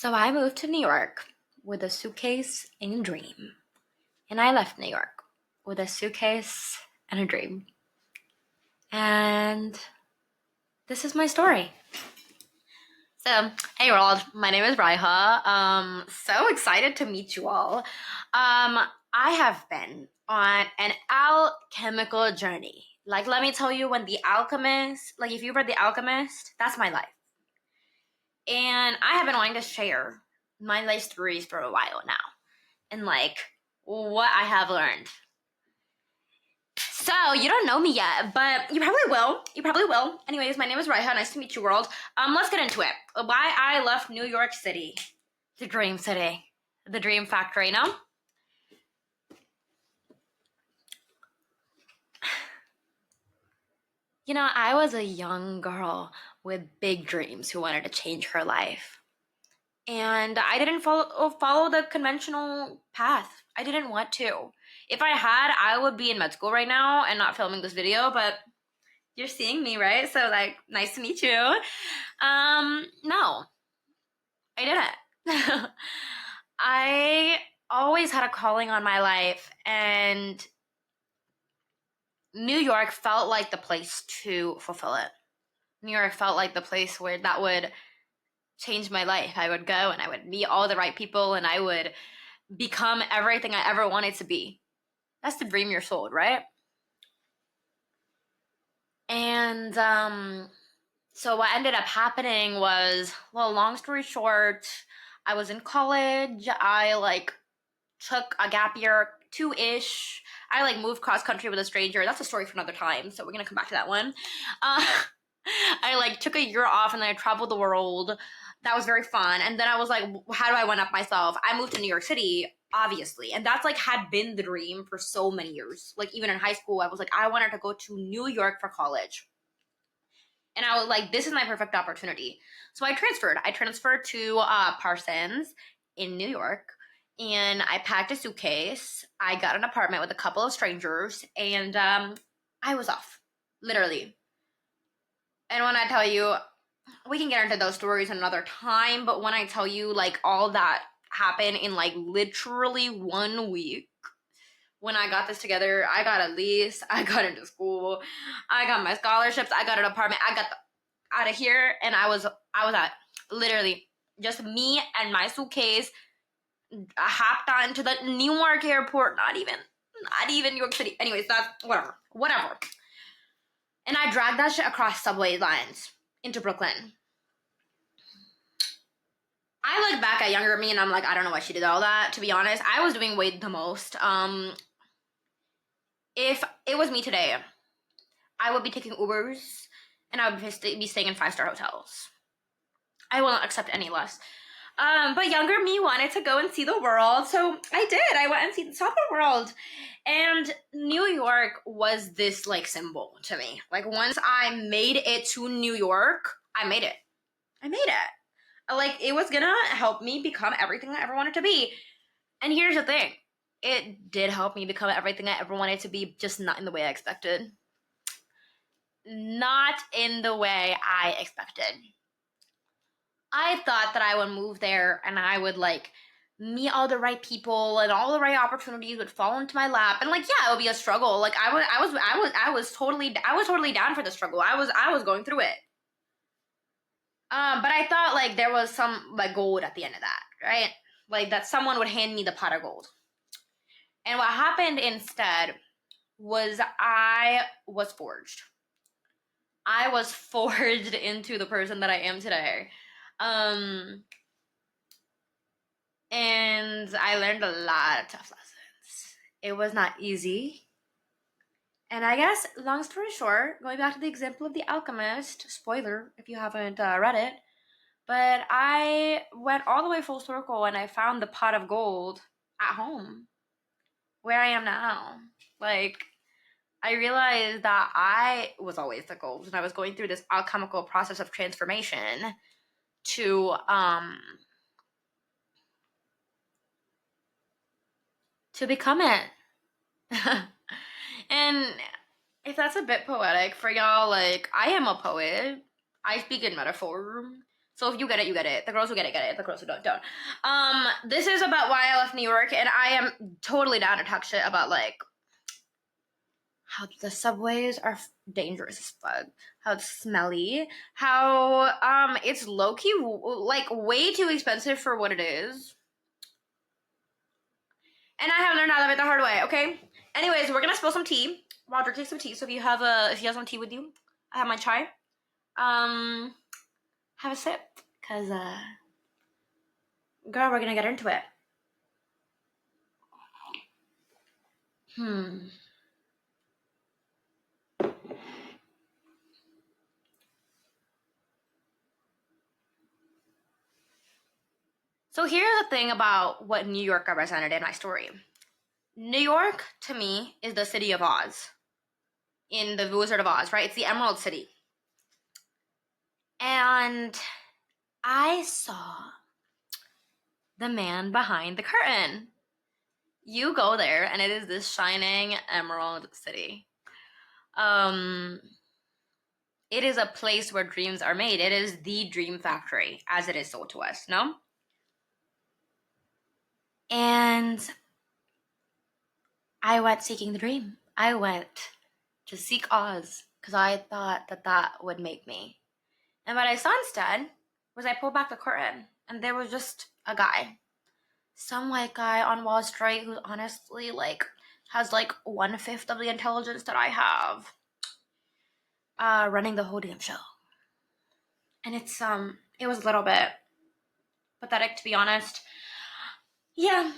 So I moved to New York with a suitcase and a dream. And I left New York with a suitcase and a dream. And this is my story. So, hey world, my name is Raiha. So excited to meet you all. I have been on an alchemical journey. Like, let me tell you, when The Alchemist, like if you've read The Alchemist, that's my life. And I have been wanting to share my life stories for a while now. And like what I have learned. So you don't know me yet, but you probably will. You probably will. Anyways, my name is Raiha. Nice to meet you, world. Let's get into it. Why I left New York City, the dream city, the dream factory. No. You know, I was a young girl with big dreams who wanted to change her life. And I didn't follow the conventional path. I didn't want to. If I had, I would be in med school right now and not filming this video, but you're seeing me, right? So like, nice to meet you. No, I didn't. I always had a calling on my life, and New York felt like the place to fulfill it. New York felt like the place where that would change my life. I would go and I would meet all the right people and I would become everything I ever wanted to be. That's the dream you're sold, right? And so what ended up happening was, well, long story short, I was in college. I like took a gap year, two-ish. I like moved cross country with a stranger. That's a story for another time. So we're gonna come back to that one. I like took a year off and then I traveled the world. That was very fun. And then I was like, how do I one up myself? I moved to New York City, obviously. And that's like had been the dream for so many years. Like even in high school, I was like, I wanted to go to New York for college. And I was like, this is my perfect opportunity. So I transferred. I transferred to Parsons in New York. And I packed a suitcase. I got an apartment with a couple of strangers. And I was off, literally. And when I tell you, we can get into those stories another time. But when I tell you, like, all that happened in, like, literally 1 week. When I got this together, I got a lease, I got into school, I got my scholarships, I got an apartment, I got out of here, and I was at literally just me and my suitcase. I hopped onto the Newark airport, not even New York City. Anyways, that's whatever. And I dragged that shit across subway lines into Brooklyn. I look back at younger me and I'm like, I don't know why she did all that. To be honest, I was doing way the most. If it was me today, I would be taking Ubers and I would be staying in 5-star hotels. I will not accept any less. But younger me wanted to go and see the world, so I did. I went and saw the world. And New York was this like symbol to me. Like once I made it to New York, I made it. Like it was gonna help me become everything I ever wanted to be. And here's the thing. It did help me become everything I ever wanted to be, just not in the way I expected. Not in the way I expected. I thought that I would move there and I would like meet all the right people and all the right opportunities would fall into my lap. And like, yeah, it would be a struggle. Like I was totally down for the struggle. I was going through it. But I thought like there was some like gold at the end of that, right? Like that someone would hand me the pot of gold. And what happened instead was I was forged. I was forged into the person that I am today. And I learned a lot of tough lessons. It was not easy. And I guess, long story short, going back to the example of The Alchemist, spoiler if you haven't read it, but I went all the way full circle and I found the pot of gold at home, where I am now. Like, I realized that I was always the gold and I was going through this alchemical process of transformation to become it. And if that's a bit poetic for y'all, like, I am a poet. I speak in metaphor. So if you get it, you get it. The girls who get it. The girls who don't. This is about why I left New York, and I am totally down to talk shit about like how the subways are dangerous as fuck, how it's smelly, how it's low-key like way too expensive for what it is. And I have learned out of it the hard way, okay? Anyways, we're gonna spill some tea while drinking some tea. So if you have some tea with you, I have my chai. Have a sip, cause girl, we're gonna get into it. So here's the thing about what New York represented in my story. New York, to me, is the city of Oz. In the Wizard of Oz, right? It's the Emerald City. And I saw the man behind the curtain. You go there, and it is this shining emerald city. It is a place where dreams are made. It is the dream factory, as it is sold to us, no? And I went seeking the dream. I went to seek Oz, because I thought that would make me. And what I saw instead was I pulled back the curtain, and there was just a guy. Some white guy on Wall Street who honestly, like, has, like, 1/5 of the intelligence that I have. Running the whole damn show. And it was a little bit pathetic, to be honest. Yeah,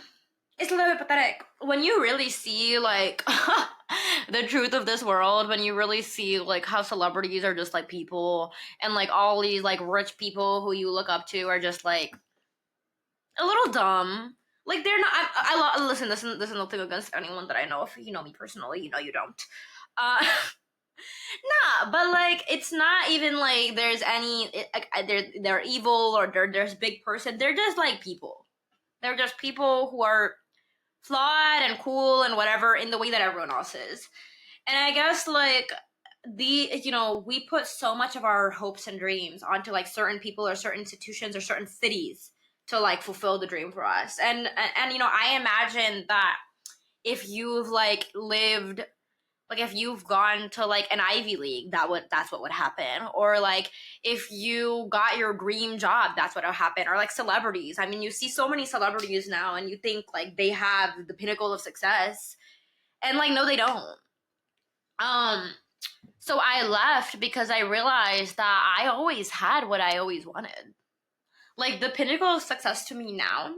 it's a little bit pathetic. When you really see, like, the truth of this world, when you really see, like, how celebrities are just, like, people, and, like, all these, like, rich people who you look up to are just, like, a little dumb. Like, they're not, listen, this is nothing against anyone that I know. If you know me personally, you know you don't. Nah, but, like, it's not even, like, there's any, they're evil, or there's big person. They're just, like, people. They're just people who are flawed and cool and whatever in the way that everyone else is. And I guess, like, we put so much of our hopes and dreams onto, like, certain people or certain institutions or certain cities to, like, fulfill the dream for us. And I imagine that if you've, like, lived, like, if you've gone to, like, an Ivy League, that's what would happen. Or, like, if you got your dream job, that's what would happen. Or, like, celebrities. I mean, you see so many celebrities now, and you think, like, they have the pinnacle of success. And, like, no, they don't. So I left because I realized that I always had what I always wanted. Like, the pinnacle of success to me now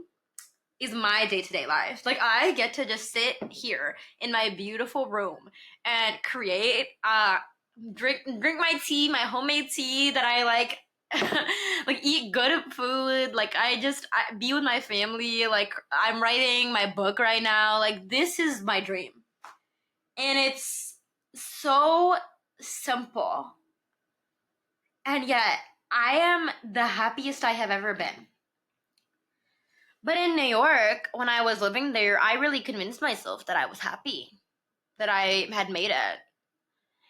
is my day-to-day life. Like, I get to just sit here in my beautiful room and create, drink my tea, my homemade tea that I like, like, eat good food. Like, I be with my family. Like, I'm writing my book right now. Like, this is my dream. And it's so simple. And yet, I am the happiest I have ever been. But in New York, when I was living there, I really convinced myself that I was happy, that I had made it.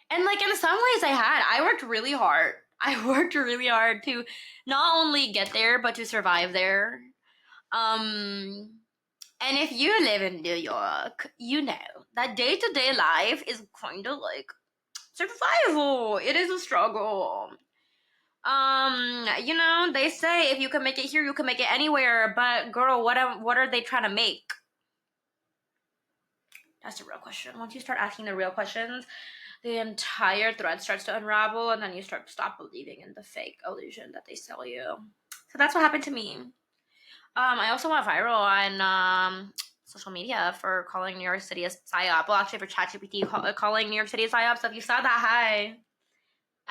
And, like, in some ways I worked really hard. I worked really hard to not only get there, but to survive there. And if you live in New York, you know that day-to-day life is kind of like survival. It is a struggle. They say if you can make it here, you can make it anywhere. But girl, what are they trying to make? That's the real question. Once you start asking the real questions, the entire thread starts to unravel, and then you start to stop believing in the fake illusion that they sell you. So that's what happened to me. I also went viral on social media for calling New York City a psyop. Well, actually, for ChatGPT calling New York City a psyop. So if you saw that, hi.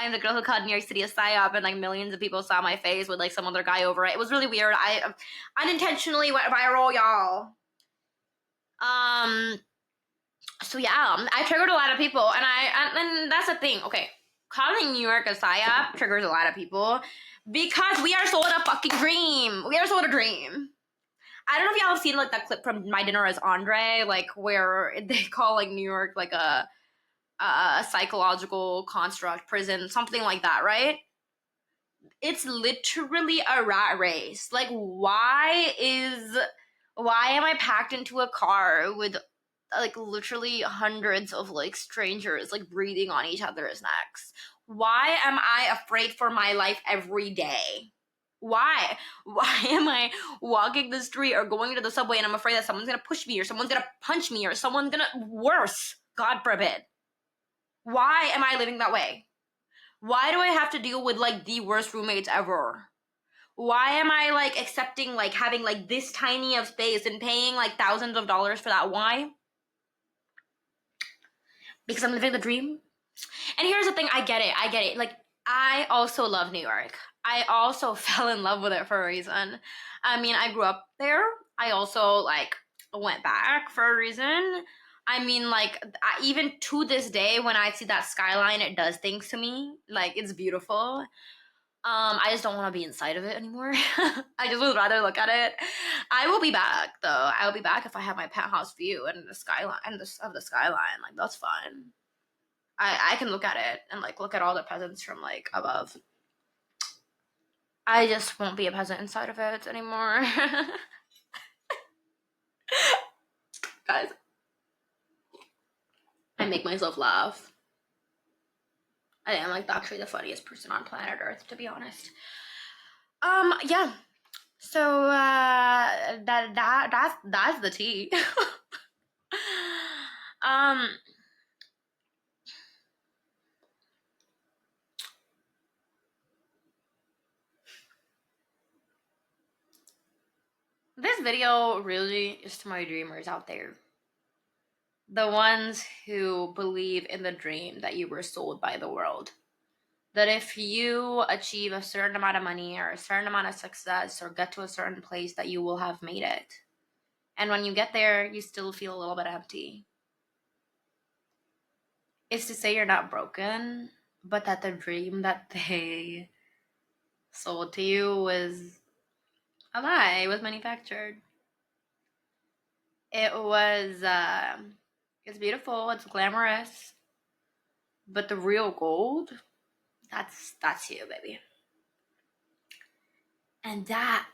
I'm the girl who called New York City a psyop, and, like, millions of people saw my face with, like, some other guy over it. It was really weird. I unintentionally went viral, y'all. So yeah, I triggered a lot of people, and that's the thing. Okay, calling New York a psyop triggers a lot of people because we are sold a fucking dream. We are sold a dream. I don't know if y'all have seen, like, that clip from My Dinner as Andre, like, where they call, like, New York, like, a psychological construct, prison, something like that, right? it's literally a rat race. Like, why am I packed into a car with like literally hundreds of like strangers like breathing on each other's necks? Why am I afraid for my life every day? Why? Why am I walking the street or going to the subway and I'm afraid that someone's gonna push me or someone's gonna punch me or someone's gonna, worse, God forbid. Why am I living that way? Why do I have to deal with like the worst roommates ever? Why am I like accepting like having like this tiny of space and paying like thousands of dollars for that? Why? Because I'm living the dream. And here's the thing, I get it. Like, I also love New York. I also fell in love with it for a reason. I mean, I grew up there. I also like went back for a reason. I mean, like, even to this day, when I see that skyline, it does things to me. Like, it's beautiful. I just don't want to be inside of it anymore. I just would rather look at it. I will be back though. I will be back if I have my penthouse view and the skyline and the skyline. Like, that's fine. I can look at it and like look at all the peasants from like above. I just won't be a peasant inside of it anymore. Guys, I make myself laugh. I am like actually the funniest person on planet Earth, to be honest. Yeah. So that's the tea. um this video really is to my dreamers out there. The ones who believe in the dream that you were sold by the world. That if you achieve a certain amount of money or a certain amount of success or get to a certain place that you will have made it. And when you get there, you still feel a little bit empty. It's to say you're not broken, but that the dream that they sold to you was a lie. It was manufactured. It's beautiful, it's glamorous, but the real gold, that's you, baby. And that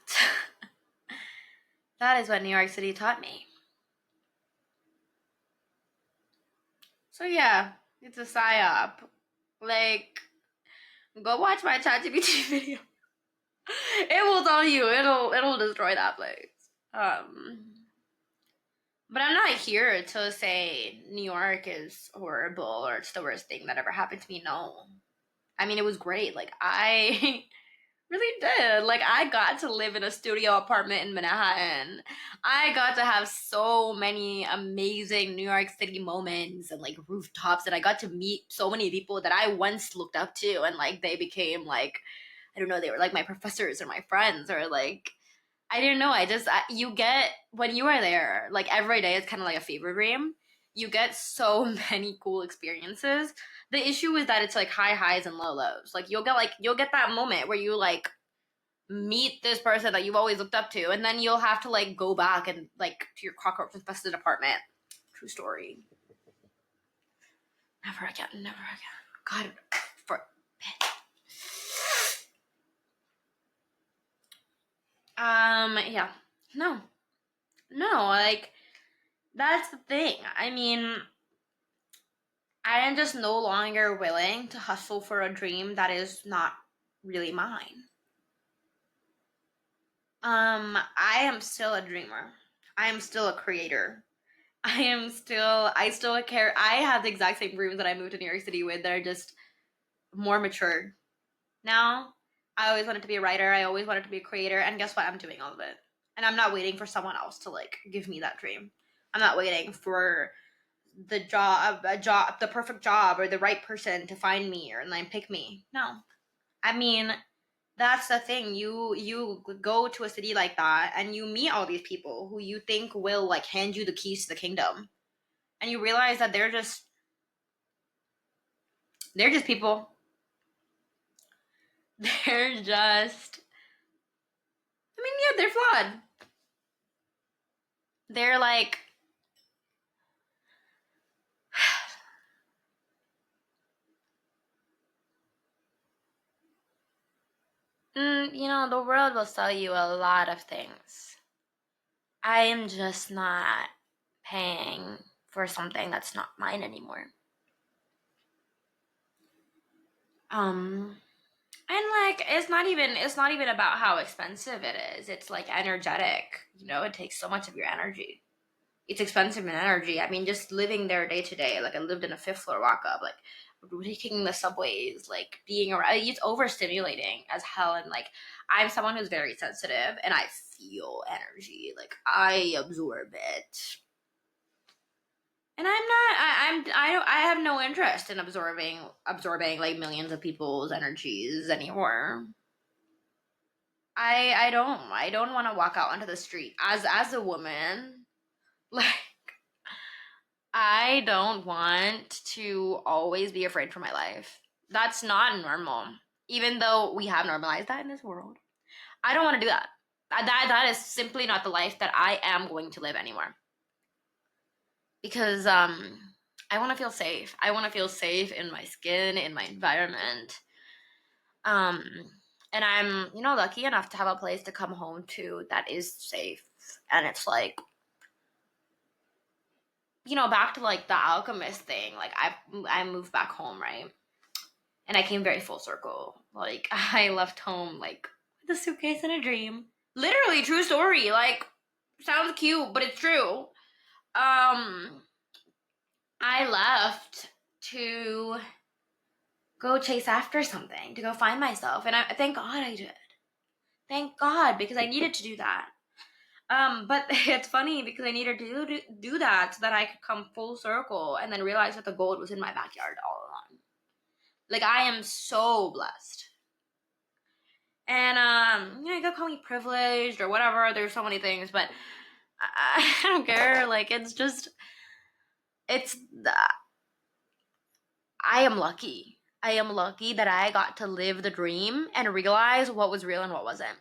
is what New York City taught me. So yeah, it's a psyop. Like, go watch my ChatGPT video. It will tell you. It'll destroy that place. But I'm not here to say New York is horrible or it's the worst thing that ever happened to me. No, I mean, it was great. Like, I really did. Like, I got to live in a studio apartment in Manhattan. I got to have so many amazing New York City moments and like rooftops, and I got to meet so many people that I once looked up to, and like they became like, I don't know, they were like my professors or my friends, or like, I didn't know. You get, when you are there, like every day is kind of like a fever dream. You get so many cool experiences. The issue is that it's like high highs and low lows. Like, you'll get that moment where you like meet this person that you've always looked up to, and then you'll have to like go back and like to your cockroach infested apartment. True story. Never again. Never again. God forbid. Yeah. No. No, like, that's the thing. I mean, I am just no longer willing to hustle for a dream that is not really mine. I am still a dreamer. I am still a creator. I still care. I have the exact same dreams that I moved to New York City with. They're just more mature now. I always wanted to be a writer. I always wanted to be a creator. And guess what? I'm doing all of it. And I'm not waiting for someone else to like give me that dream. I'm not waiting for the perfect job or the right person to find me or like pick me. No. I mean, that's the thing. You go to a city like that and you meet all these people who you think will like hand you the keys to the kingdom. And you realize that they're just people. They're just, I mean, yeah, they're flawed. They're like, the world will sell you a lot of things. I am just not paying for something that's not mine anymore. And like it's not even about how expensive it is. It's like energetic. It takes so much of your energy. It's expensive in energy. I mean, just living there day to day. Like I lived in a fifth floor walk up. Like taking the subways, like being around. It's overstimulating as hell. And like I'm someone who's very sensitive, and I feel energy. Like I absorb it. And I'm not. I have no interest in absorbing like millions of people's energies anymore. I don't want to walk out onto the street as a woman. Like I don't want to always be afraid for my life. That's not normal. Even though we have normalized that in this world. I don't want to do that. That is simply not the life that I am going to live anymore. Because I want to feel safe. I want to feel safe in my skin, in my environment. Um and I'm, lucky enough to have a place to come home to that is safe. And it's like, back to like the alchemist thing. Like I moved back home, right? And I came very full circle. Like I left home like with a suitcase and a dream. Literally true story. Like sounds cute, but it's true. I left to go chase after something, to go find myself, and I thank God I did. Thank God, because I needed to do that. But it's funny because I needed to do that so that I could come full circle and then realize that the gold was in my backyard all along. Like I am so blessed. And you could call me privileged or whatever. There's so many things, but I don't care. Like it's I am lucky. I am lucky that I got to live the dream and realize what was real and what wasn't.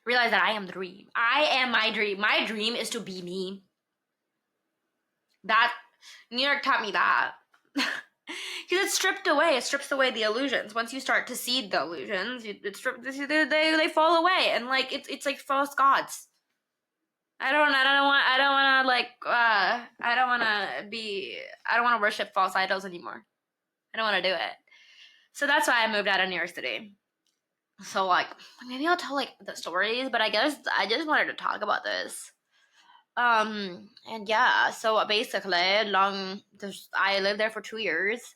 Realize that I am the dream. I am my dream. My dream is to be me. That New York taught me that. Because it's stripped away. It strips away the illusions. Once you start to see the illusions, they fall away, and like it's like false gods. I don't want to worship false idols anymore. I don't want to do it. So that's why I moved out of New York City. So like maybe I'll tell like the stories, but I guess I just wanted to talk about this. And yeah, so basically I lived there for 2 years.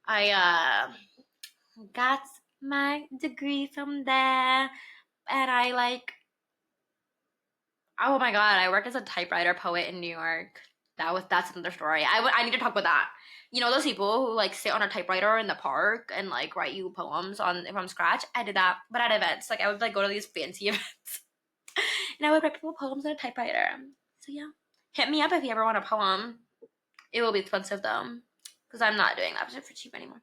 I got my degree from there, and I like, oh my god, I work as a typewriter poet in New York. That's another story. I need to talk about that. Those people who like sit on a typewriter in the park and like write you poems from scratch. I did that, but at events. Like I would like go to these fancy events, and I would write people poems on a typewriter. So yeah, hit me up if you ever want a poem. It will be expensive though, because I'm not doing that for cheap anymore.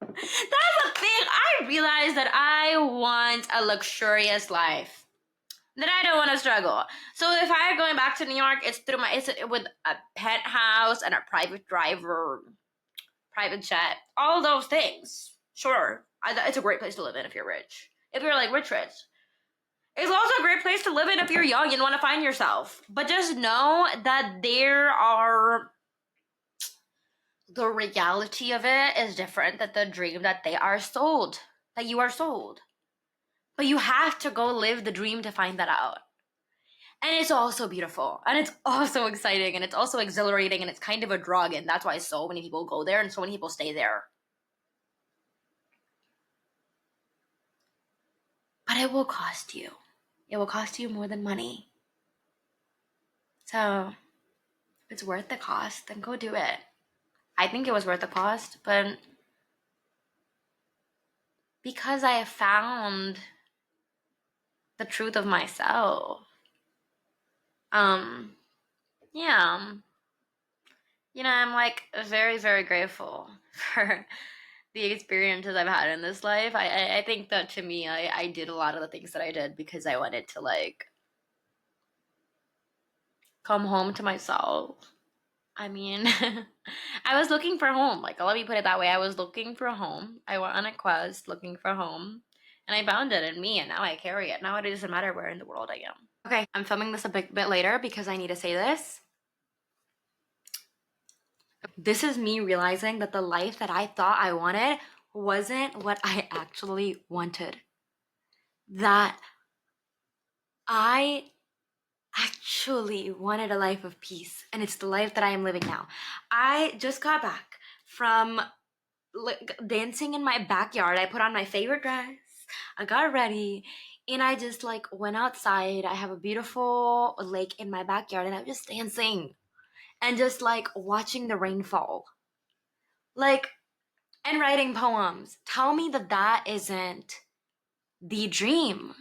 That's the thing. I realized that I want a luxurious life. That I don't want to struggle. So if I'm going back to New York, it's with a penthouse and a private driver, private jet, all those things. Sure, it's a great place to live in if you're rich. If you're like rich. It's also a great place to live in if you're young and want to find yourself. But just know that the reality of it is different than the dream that you are sold. But you have to go live the dream to find that out. And it's also beautiful. And it's also exciting. And it's also exhilarating. And it's kind of a drug. And that's why so many people go there and so many people stay there. But it will cost you. It will cost you more than money. So if it's worth the cost, then go do it. I think it was worth the cost, but because I have found the truth of myself, yeah, I'm like very, very grateful for the experiences I've had in this life. I think that to me, I did a lot of the things that I did because I wanted to like come home to myself. I mean, I was looking for home. Like, let me put it that way. I was looking for home. I went on a quest looking for home, and I found it in me, and now I carry it. Now it doesn't matter where in the world I am. Okay, I'm filming this a bit later because I need to say this. This is me realizing that the life that I thought I wanted wasn't what I actually wanted. That I actually wanted a life of peace, and it's the life that I am living now. I just got back from dancing in my backyard. I put on my favorite dress, I got ready, and I just like went outside. I have a beautiful lake in my backyard, and I was just dancing and just like watching the rain fall, like, and writing poems. Tell me that that isn't the dream.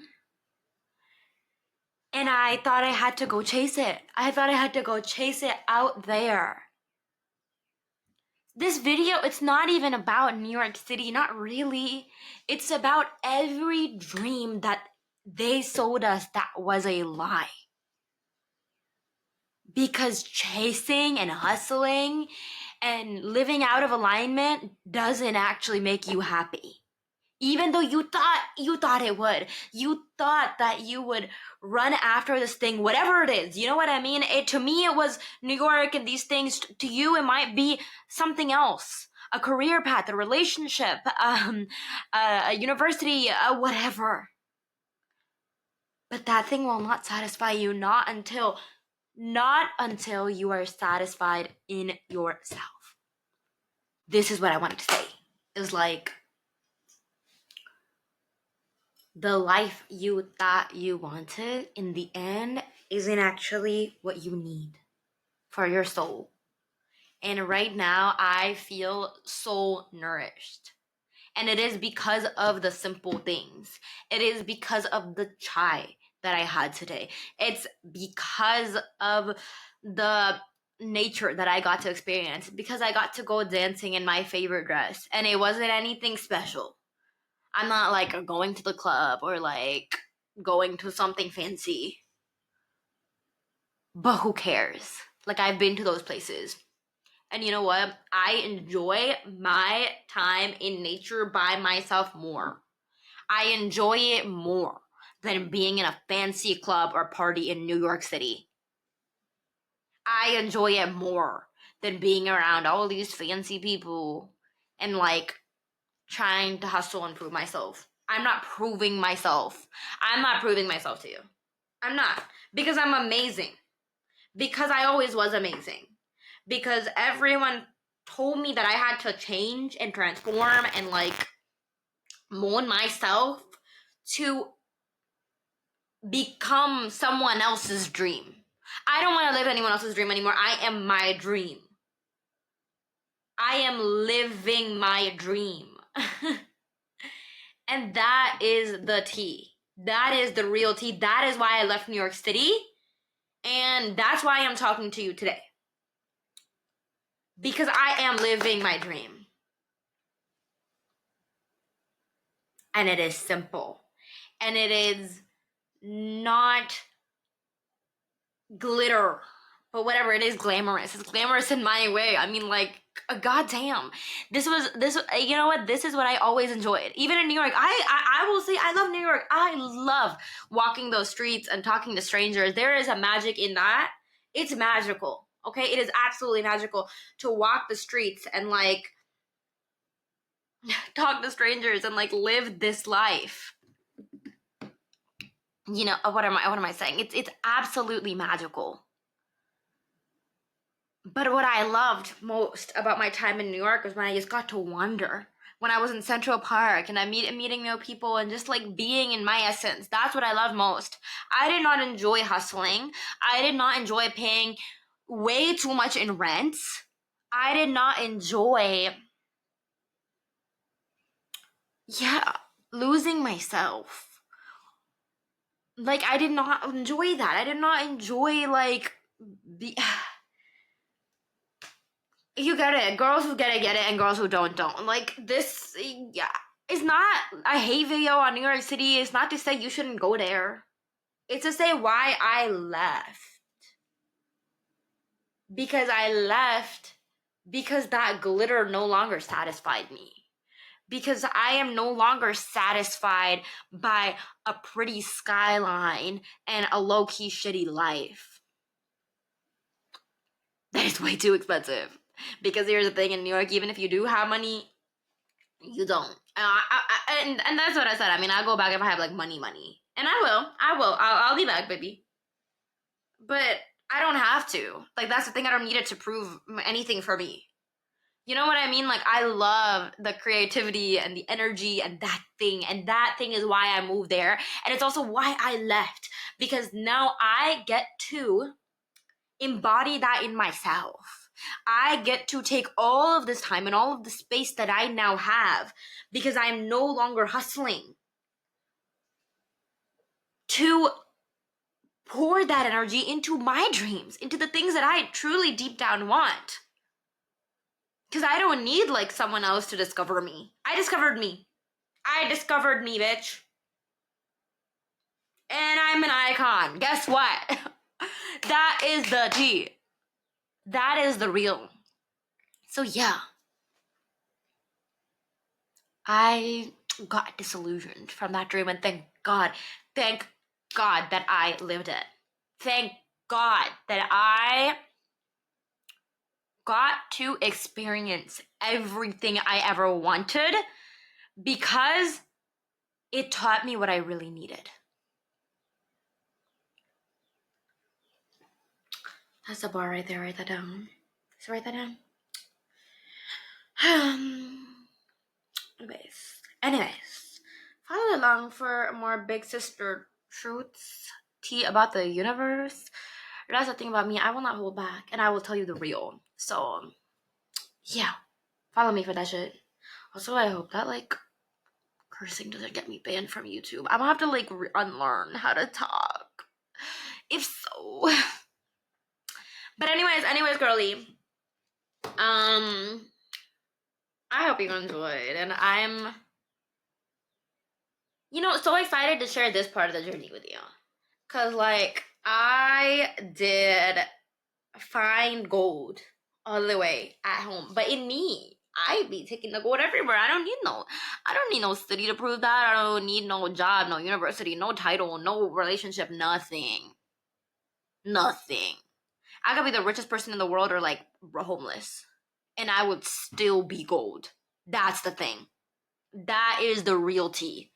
And I thought I had to go chase it. I thought I had to go chase it out there. This video, it's not even about New York City, not really. It's about every dream that they sold us that was a lie. Because chasing and hustling and living out of alignment doesn't actually make you happy. Even though you thought it would. You thought that you would run after this thing, whatever it is. You know what I mean? To me, it was New York and these things. To you, it might be something else. A career path, a relationship, a university, whatever. But that thing will not satisfy you, not until you are satisfied in yourself. This is what I wanted to say. It was like, the life you thought you wanted in the end isn't actually what you need for your soul. And right now, I feel so nourished. And it is because of the simple things. It is because of the chai that I had today. It's because of the nature that I got to experience. Because I got to go dancing in my favorite dress. And it wasn't anything special. I'm not like going to the club or like going to something fancy. But who cares? Like, I've been to those places. And you know what? I enjoy my time in nature by myself more. I enjoy it more than being in a fancy club or party in New York City. I enjoy it more than being around all these fancy people and like trying to hustle and prove myself. I'm not proving myself. I'm not proving myself to you. I'm not. Because I'm amazing. Because I always was amazing. Because everyone told me that I had to change and transform and like mold myself to become someone else's dream. I don't want to live anyone else's dream anymore. I am my dream. I am living my dream. And that is the tea. That is the real tea. That is why I left New York City. And that's why I'm talking to you today. Because I am living my dream. And it is simple. And it is not glitter. But whatever, it is glamorous. It's glamorous in my way. I mean, like, goddamn. This, you know what? This is what I always enjoyed. Even in New York, I will say I love New York. I love walking those streets and talking to strangers. There is a magic in that. It's magical. Okay? It is absolutely magical to walk the streets and, like, talk to strangers and, like, live this life. You know, what am I saying? It's absolutely magical. But what I loved most about my time in New York was when I just got to wander. When I was in Central Park and meeting new people and just like being in my essence. That's what I loved most. I did not enjoy hustling. I did not enjoy paying way too much in rent. I did not enjoy, losing myself. Like, I did not enjoy that. I did not enjoy, like, you get it. Girls who get it, and girls who don't. Like, this, yeah. It's not a hate video on New York City. It's not to say you shouldn't go there. It's to say why I left. because I left because that glitter no longer satisfied me. Because I am no longer satisfied by a pretty skyline and a low-key shitty life. That is way too expensive. Because here's the thing, in New York, even if you do have money, you don't. And that's what I said. I mean, I'll go back if I have like money. And I'll be back, baby. But I don't have to. Like, that's the thing, I don't need it to prove anything for me. You know what I mean? Like, I love the creativity and the energy and that thing. And that thing is why I moved there. And it's also why I left. Because now I get to embody that in myself. I get to take all of this time and all of the space that I now have because I'm no longer hustling to pour that energy into my dreams, into the things that I truly deep down want. Because I don't need like someone else to discover me. I discovered me. I discovered me, bitch. And I'm an icon. Guess what? That is the tea. That is the real. So yeah. I got disillusioned from that dream, and thank God that I lived it. Thank God that I got to experience everything I ever wanted because it taught me what I really needed. That's the bar right there. Write that down. So write that down. Anyways, follow along for more big sister truths, tea about the universe. That's the thing about me. I will not hold back, and I will tell you the real. So, yeah, follow me for that shit. Also, I hope that like cursing doesn't get me banned from YouTube. I'm gonna have to like unlearn how to talk. If so, but anyways, girly. I hope you enjoyed, and I'm, so excited to share this part of the journey with you. Cause like I did find gold all the way at home, but in me, I be taking the gold everywhere. I don't need no city to prove that. I don't need no job, no university, no title, no relationship, nothing. I could be the richest person in the world or like homeless, and I would still be gold. That's the thing. That is the real tea.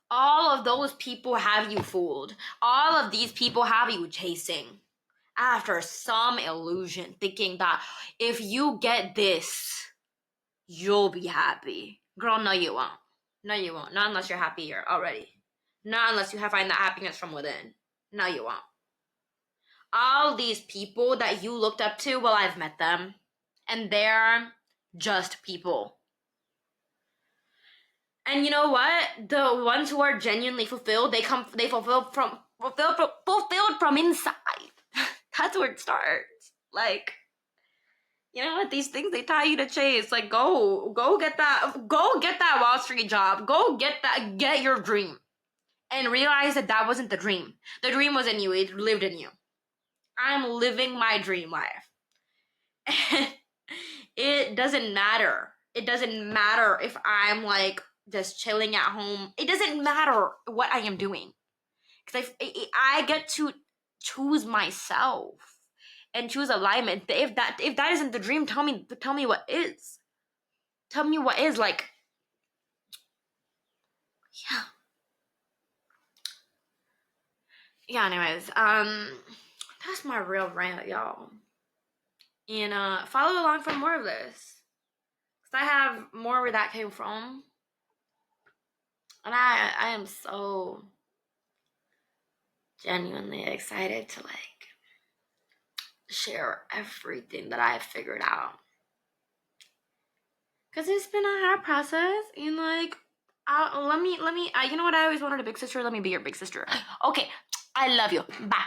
All of those people have you fooled. All of these people have you chasing after some illusion, thinking that if you get this, you'll be happy. Girl, no, you won't. No, you won't. Not unless you're happier already. Not unless you find that happiness from within. No, you won't. All these people that you looked up to, well, I've met them. And they're just people. And you know what? The ones who are genuinely fulfilled, they fulfilled from inside. That's where it starts. Like, you know what? These things, they tie you to chase. Like, go get that Wall Street job. Go get your dream. And realize that wasn't the dream. The dream was in you. It lived in you. I'm living my dream life. And it doesn't matter. It doesn't matter if I'm like just chilling at home. It doesn't matter what I am doing. Because I get to choose myself and choose alignment. If that isn't the dream, tell me what is. Tell me what is, like, yeah. Yeah, anyways, that's my real rant, y'all. And follow along for more of this. Cause I have more where that came from. And I am so genuinely excited to like share everything that I've figured out. Cause it's been a hard process, and like, let me. You know what? I always wanted a big sister. Let me be your big sister. Okay, I love you. Bye.